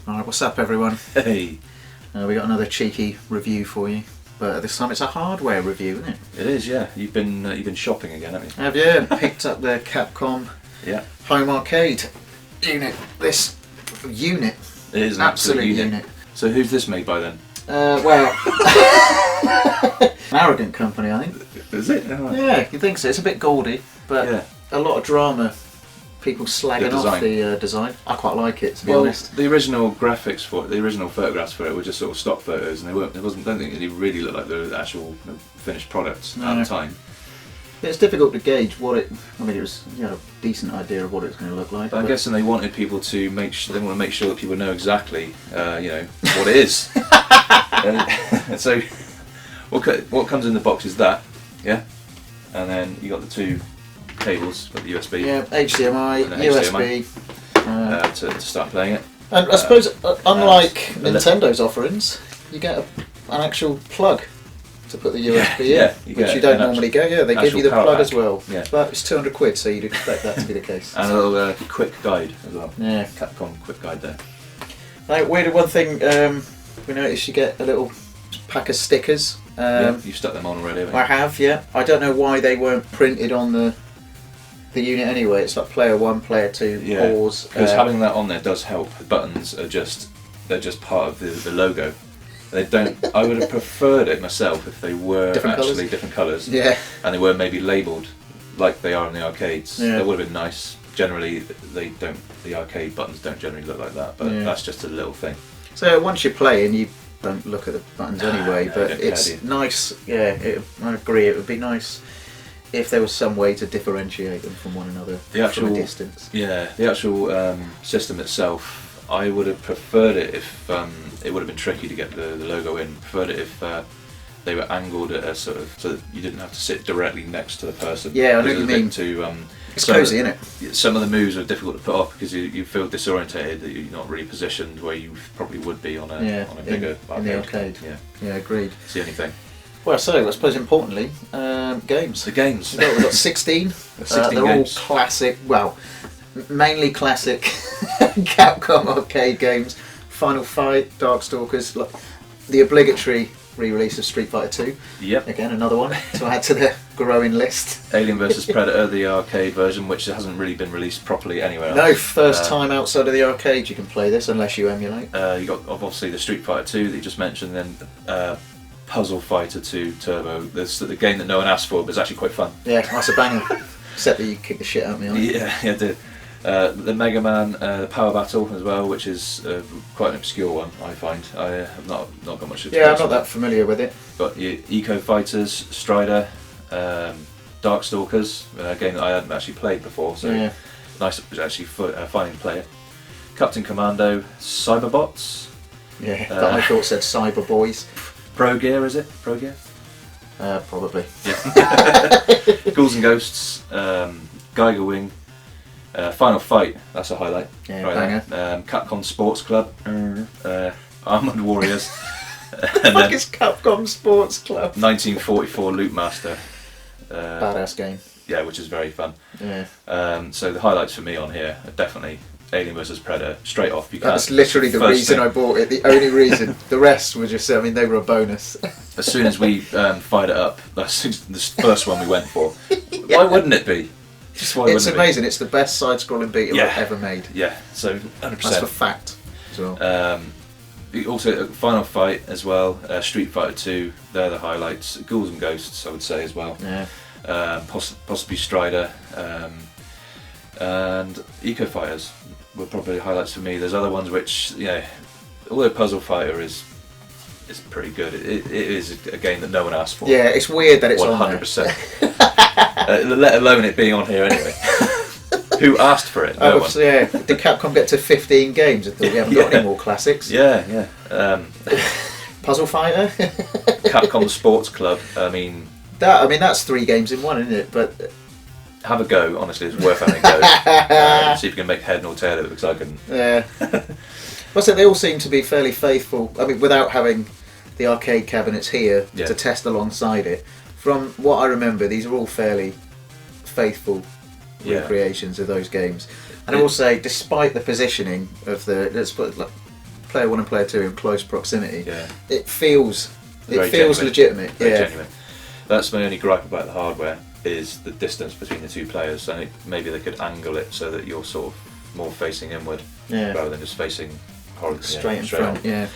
Alright, what's up everyone? Hey, We got another cheeky review for you, but this time it's a hardware review, isn't it? it is, yeah. You've been shopping again, haven't you? Have you? Picked up the Capcom Yeah. home arcade unit. This unit. It is an Absolute unit. So who's this made by then? Well, an arrogant company, I think. Is it? Oh. Yeah, you think so? It's a bit gaudy, but Yeah. a lot of drama. People slagging off the design. I quite like it, to be honest. The original graphics for it, the original photographs for it were just sort of stock photos, and they weren't. Don't think they really looked like the actual finished products at the time. It's difficult to gauge what it. I mean, it was a decent idea of what it's going to look like. But I'm guessing they wanted people to make sure. They want to make sure that people know exactly, what it is. So, what comes in the box is that, yeah, and then you got the two cables, got the USB, yeah, HDMI, and USB, to start playing it. and I suppose unlike Nintendo's offerings, you get an actual plug to put the USB in, which you don't normally get. Yeah, they give you the plug as well. Yeah. But it's £200, so you'd expect that to be the case. And a little quick guide as well. Yeah, Capcom quick guide there. Now, weirded one thing. We noticed you get a little pack of stickers. You've stuck them on already, haven't you? I have, yeah. I don't know why they weren't printed on the unit anyway. It's like player 1, player 2, pause. Because having that on there does help. The buttons are just part of the logo. They don't. I would have preferred it myself if they were different colours. Yeah. And they were maybe labelled like they are in the arcades. Yeah. That would have been nice. Generally, they don't. The arcade buttons don't generally look like that. But that's just a little thing. So once you're playing, you don't look at the buttons anyway. No, but it's nice. Yeah, I agree. It would be nice if there was some way to differentiate them from one another from a distance. Yeah, the actual system itself. I would have preferred it if it would have been tricky to get the logo in. Preferred it if they were angled at a sort of so that you didn't have to sit directly next to the person. Yeah, I know what you mean. It's cosy, isn't it? Some of the moves are difficult to put off because you feel disorientated, that you're not really positioned where you probably would be on a bigger in the arcade. Yeah, agreed. It's the only thing. Well, so I suppose importantly, games. The games. We've got 16. 16 they're games. all classic. Well, mainly classic Capcom arcade games. Final Fight, Darkstalkers, the obligatory re-release of Street Fighter 2. Yep. Again, another one to add to the growing list. Alien vs Predator, the arcade version, which hasn't really been released properly anywhere else. No, first time outside of the arcade you can play this unless you emulate. You got obviously the Street Fighter 2 that you just mentioned, then Puzzle Fighter 2 Turbo. There's the game that no one asked for, but it's actually quite fun. Yeah, that's a banger. Except that you kick the shit out of me on it. Yeah, I did. The Mega Man Power Battle as well, which is quite an obscure one, I find. I have not got much experience. Yeah, I'm not that familiar with it. But Eco Fighters, Strider, Darkstalkers, a game that I hadn't actually played before, so nice actually finding to play it. Captain Commando, Cyberbots. Yeah, that I thought said Cyber Boys. Pro Gear, is it? Pro Gear? Probably. Yeah. Ghouls and Ghosts, Geiger Wing. Final Fight, that's a highlight. Yeah, right banger. Capcom Sports Club, Armored Warriors. And fuck is Capcom Sports Club? 1944 Loot Master. Badass game. Yeah, which is very fun. Yeah. So the highlights for me on here are definitely Alien vs Predator, straight off. That's literally the reason I bought it, the only reason. The rest were just, they were a bonus. As soon as we fired it up, that's the first one we went for. Why wouldn't it be? It's amazing. It's the best side-scrolling beat 'em up ever made. Yeah, so 100%. That's for fact as well. Also, Final Fight as well. Street Fighter 2. They're the highlights. Ghouls and Ghosts, I would say as well. Yeah. Possibly Strider, and Eco Fighters were probably highlights for me. There's other ones which, although Puzzle Fighter is pretty good. It is a game that no one asked for. Yeah, it's weird that it's 100%. Let alone it being on here anyway. Who asked for it? No one. Yeah. Did Capcom get to 15 games? I thought we haven't got any more classics. Yeah. Puzzle Fighter. Capcom Sports Club. That's 3 games in one, isn't it? But have a go. Honestly, it's worth having a go. See if you can make head nor tail of it, because I couldn't. Yeah. Well, so they all seem to be fairly faithful. Without having the arcade cabinets here to test alongside it. From what I remember, these are all fairly faithful recreations of those games. And I will say, despite the positioning of player 1 and player 2 in close proximity, Yeah. it feels Genuine. legitimate. Very Yeah. genuine. That's my only gripe about the hardware, is the distance between the two players. I think maybe they could angle it so that you're sort of more facing inward rather than just facing straight in front. on. Yeah.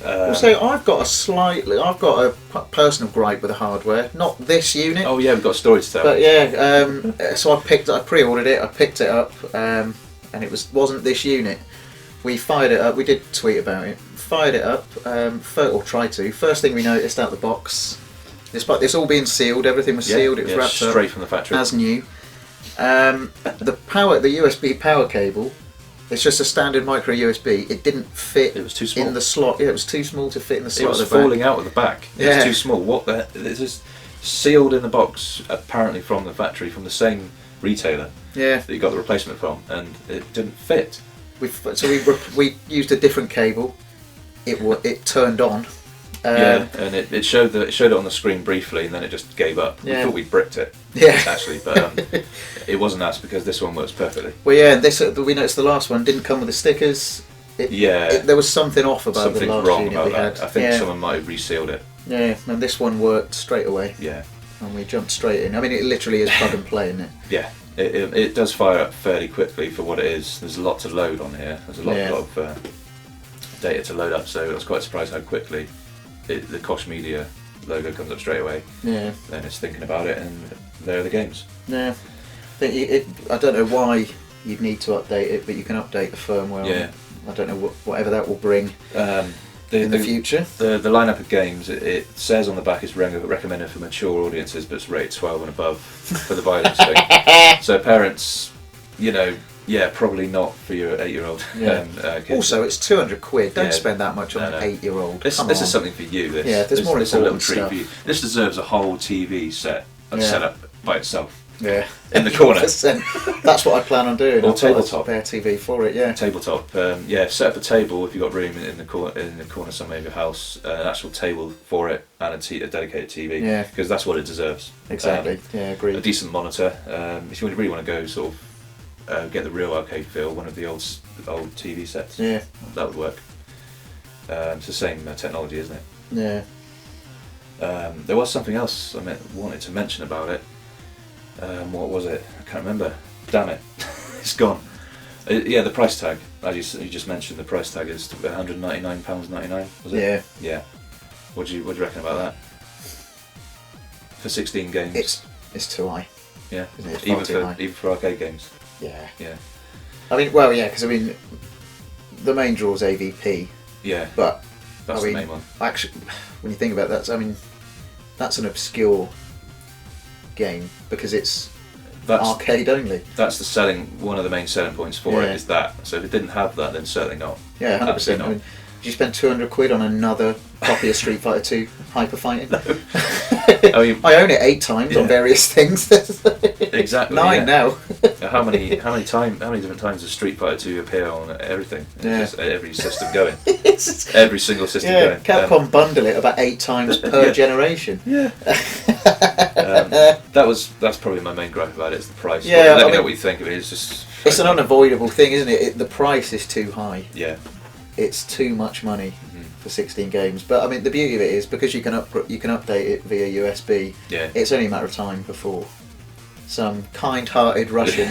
Also, I've got a personal gripe with the hardware. Not this unit. Oh yeah, we've got a story to tell. But yeah, so I pre-ordered it. I picked it up, and it wasn't this unit. We fired it up. We did tweet about it. Fired it up, or tried to. First thing we noticed out the box, despite this all being sealed, everything was sealed. It was wrapped up straight from the factory as new. The USB power cable. It's just a standard micro USB. It didn't fit. It was too small in the slot. Yeah, it was too small to fit in the slot. It was falling out of the back. It was too small. What the? It's just sealed in the box, apparently from the factory, from the same retailer. Yeah. That you got the replacement from, and it didn't fit. We used a different cable. It turned on. And it showed it on the screen briefly, and then it just gave up. We thought we bricked it. Yeah. Actually, but it wasn't us, because this one works perfectly. Well, yeah, and we noticed the last one didn't come with the stickers. There was something off about the last wrong unit about we had. that. I think someone might have resealed it. Yeah, and this one worked straight away. Yeah. And we jumped straight in. I mean, it literally is plug and play, isn't it? Yeah. It does fire up fairly quickly for what it is. There's a lot to load on here. There's a lot of data to load up, so I was quite surprised how quickly the Koch Media logo comes up straight away. Yeah. Then it's thinking about it, and there are the games. Yeah. I don't know why you'd need to update it, but you can update the firmware. Yeah. I don't know whatever that will bring in the future. The lineup of games, it says on the back it's recommended for mature audiences, but it's rated 12 and above for the violence thing. So parents, probably not for your 8-year-old kids. Also, it's £200. Don't spend that much on an 8-year-old. This is something for you. There's more this is a little treat stuff for you. This deserves a whole TV set up by itself. Yeah, in the corner. That's what I plan on doing. Or tabletop. Spare TV for it. Yeah. Tabletop. Set up a table if you've got room in the corner somewhere of your house. An actual table for it and a dedicated TV. Yeah. Because that's what it deserves. Exactly. Agreed. A decent monitor. If you really want to go sort of get the real arcade feel, one of the old TV sets. Yeah. That would work. It's the same technology, isn't it? Yeah. There was something else I wanted to mention about it. What was it? I can't remember. Damn it, it's gone. The price tag. As you just mentioned, the price tag is £199.99. Was it? Yeah. Yeah. What do you reckon about that? For 16 games. It's too high. Yeah. It's even for arcade games. Yeah. Yeah. I mean, because the main draw is AVP. Yeah. But that's the main one. Actually, when you think about that, that's an obscure game because it's arcade only. That's one of the main selling points for it is that. So if it didn't have that, then certainly not. Yeah, 100%. Did you spend £200 on another copy of Street Fighter 2 Hyper Fighting? No. I own it 8 times on various things. Exactly. 9 now. How many different times does Street Fighter 2 appear on everything? Just every system going. Every single system going. Capcom bundle it about 8 times per generation. Yeah. That's probably my main gripe about it, is the price. Yeah, let me know what you think of it. It's an unavoidable thing, isn't it? The price is too high. Yeah. It's too much money for 16 games. But I mean, the beauty of it is because you can update it via USB. Yeah. It's only a matter of time before some kind-hearted Russian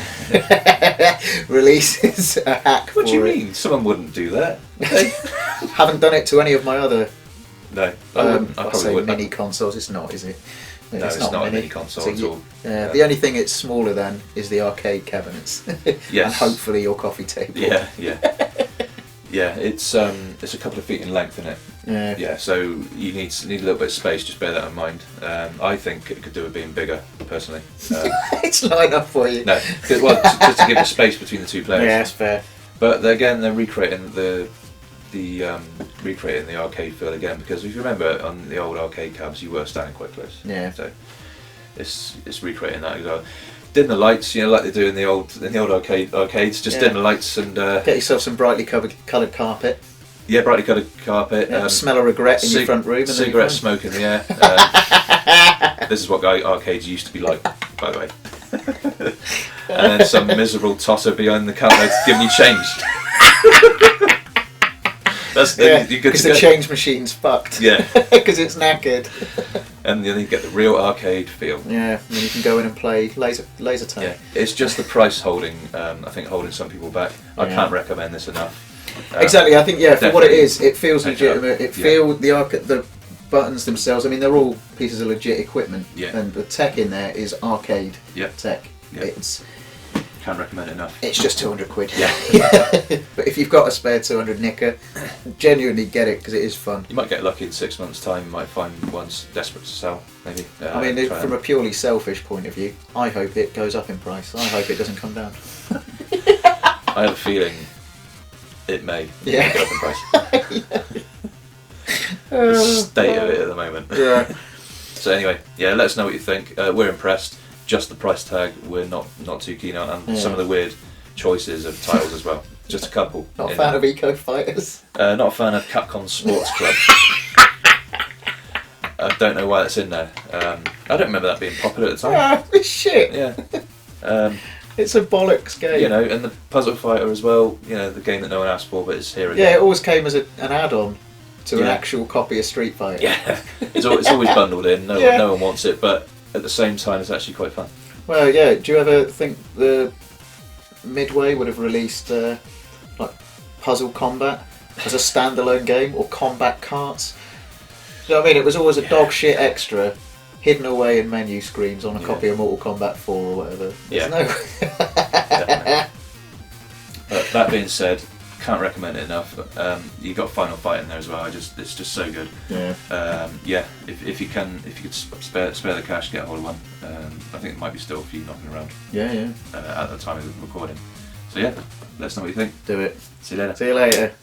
releases a hack. What do you mean? Someone wouldn't do that. Haven't done it to any of my other. No, I probably wouldn't. Mini consoles. It's not, is it? No, it's not a mini console at all. The only thing it's smaller than is the arcade cabinets. Yes. And hopefully your coffee table. Yeah. Yeah, it's a couple of feet in length, isn't it? Yeah. Yeah, so you need a little bit of space. Just bear that in mind. I think it could do with being bigger, personally. It's not enough for you. No, just to give the space between the two players. Yeah, that's fair. But again, they're recreating the arcade feel again, because if you remember on the old arcade cabs, you were standing quite close. Yeah. So it's recreating that as well. Dim the lights, like they do in the old arcades. Just dim the lights and get yourself some brightly coloured carpet. Yeah, brightly coloured carpet. Smell of regret in your front room. Cigarette smoke in the air. This is what arcades used to be like, by the way. And then some miserable tosser behind the counter giving you change. That's Yeah, you're good because to the go. change machine's fucked. Yeah, Because it's knackered. and then you get the real arcade feel. Yeah, and then you can go in and play laser tag. Yeah, it's just the price holding. I think holding some people back. I can't recommend this enough. Exactly. I think for what it is, it feels Take legitimate. It feels the buttons themselves. I mean, they're all pieces of legit equipment. Yeah. And the tech in there is arcade tech. Yeah. It's Can't recommend it enough. It's just 200 quid. Yeah. But if you've got a spare 200 nicker, genuinely get it because it is fun. You might get lucky in 6 months' time. You might find one's desperate to sell. Maybe. I mean, from a purely selfish point of view, I hope it goes up in price. I hope it doesn't come down. I have a feeling it may. Yeah. Go up in price. The state of it at the moment. Yeah. So anyway, let us know what you think. We're impressed. Just the price tag, we're not too keen on, and some of the weird choices of titles as well. Just a couple. Not a fan of Eco Fighters. Not a fan of Capcom Sports Club. I don't know why that's in there. I don't remember that being popular at the time. It's shit. Yeah. It's a bollocks game. And the Puzzle Fighter as well. The game that no one asked for, but it's here again. Yeah, it always came as an add-on to an actual copy of Street Fighter. Yeah, it's always bundled in. No one wants it, but at the same time, it's actually quite fun. Well, yeah. Do you ever think the Midway would have released like Puzzle Combat as a standalone game or Combat Carts? Do you know what I mean? It was always a dog shit extra hidden away in menu screens on a copy of Mortal Kombat 4 or whatever. Definitely. But that being said, can't recommend it enough. You got Final Fight in there as well. It's just so good. Yeah. If you could spare the cash, get a hold of one. I think there might be still a few knocking around. Yeah. At the time of the recording. So let us know what you think. Do it. See you later. See you later.